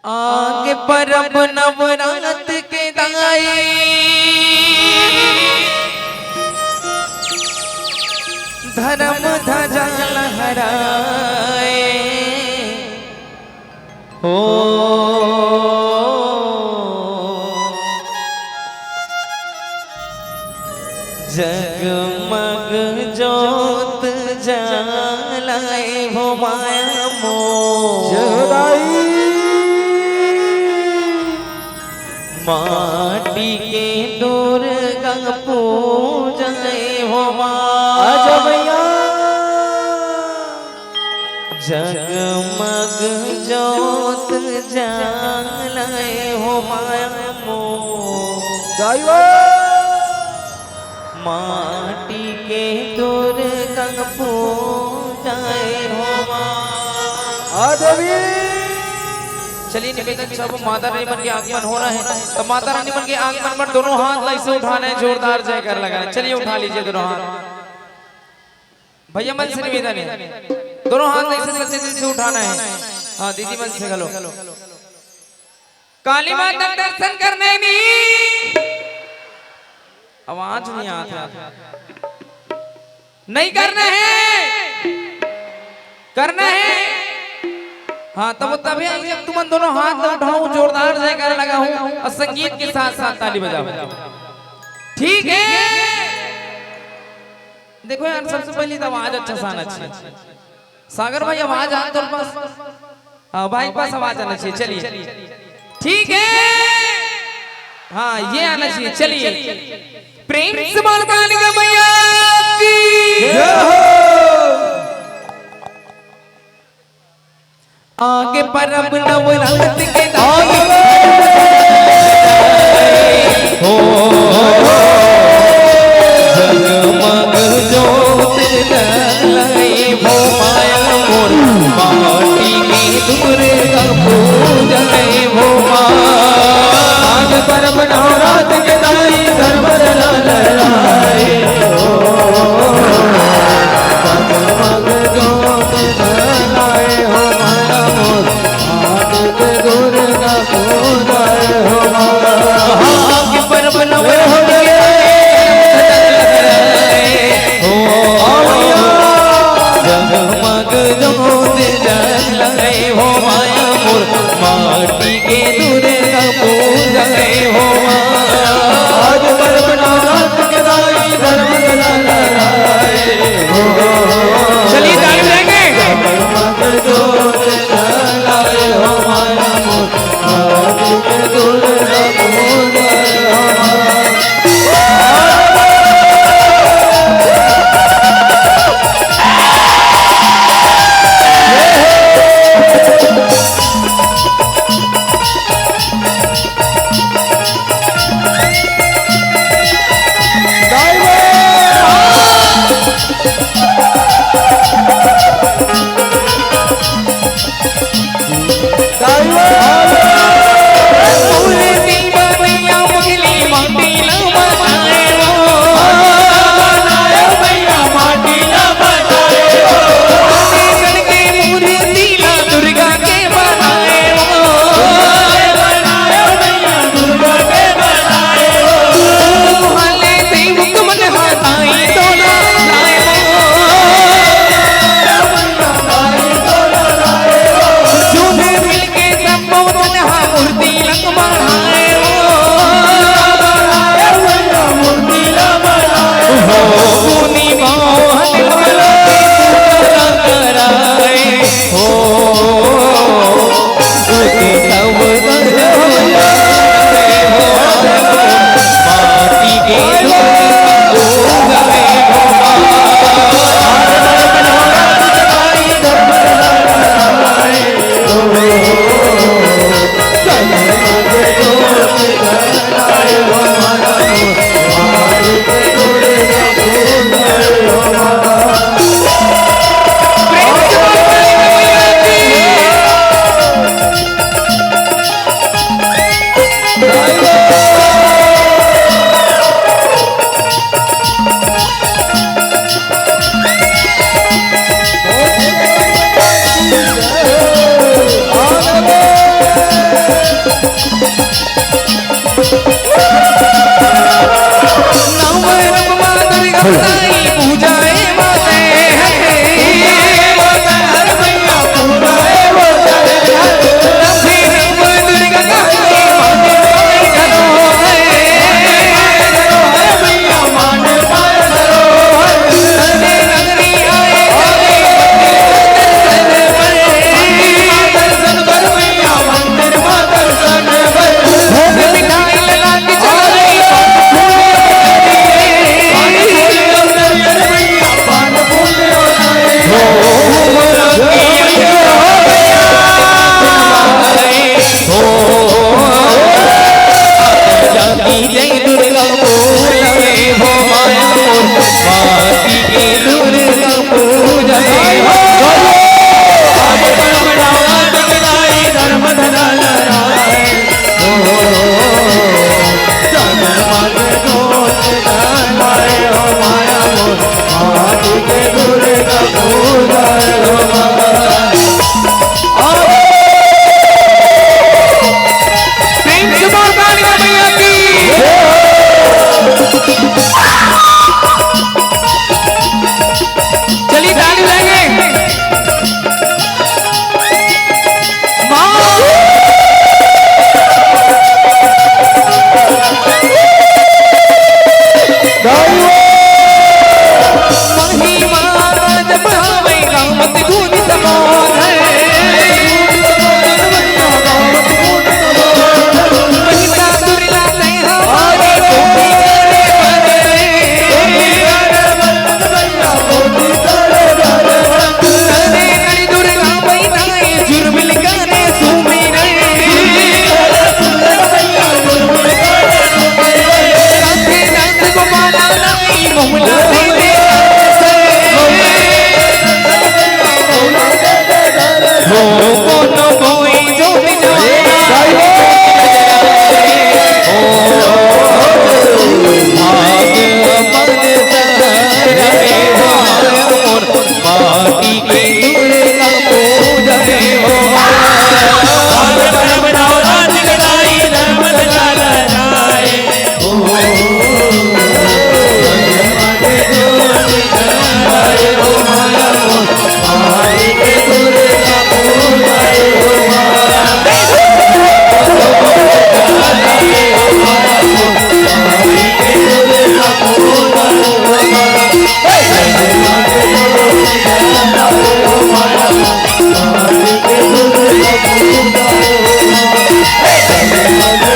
आगे परब नवरात के दाई धर्म ध्वजा लहराए हो जगमग जोत जलाए हो माया मोराई माटी के दुर्गा पूजाए हो माया जगमग जोत जलाए हो माया मोराई माटी के दुर्गा पूजाए हो माधवी। चलिए निवेदन सब माता रानी बन के आगमन हो रहा है, तो माता रानी बन के आगमन पर दोनों हाथ ऐसे उठाना है, जोरदार जयकार लगाना। चलिए उठा लीजिए दोनों हाथ, भैया मन से निवेदन है, दोनों हाथ ऐसे सच्चे दिल से उठाना है। हाँ दीदी मन से गलो। काली माता दर्शन करने में आवाज नहीं आता, नहीं करना है, करना है। हाँ तब तभी जब तुम दोनों हाथ उठाऊं, जोरदार जयकार लगाऊं और संगीत के साथ साथ ताली बजाऊं, ठीक है? देखो यार सबसे पहले तो आवाज अच्छा सा आना चाहिए। सागर भाई आवाज आम तौर पर, हाँ भाई पास आवाज आना चाहिए। चलिए ठीक है, हाँ ये आना चाहिए। चलिए प्रेम से बोल कालिका मैया की जय हो। आगे परब नवरात के दाई हो जगमग जोत जलाए हो माया मोर माटी की दुर्गा पूजाए हो आगे परब नवरात के दाई धर्म लहराए हो जगमग जोत जलाए हो माया मोर माटी की दुर्गा पूजाए हो आगे परब नवरात के जगमग जोत जलाए हो माया मोर माटी के दुर्गा पूजाए हो आज परब नवरात के दाई धर्म लहराए हो। चलिए ताली बजाएंगे। जगमग जोत जलाए हो माया मोर माटी के दुर्गा पूजाए हो जगमग Hey!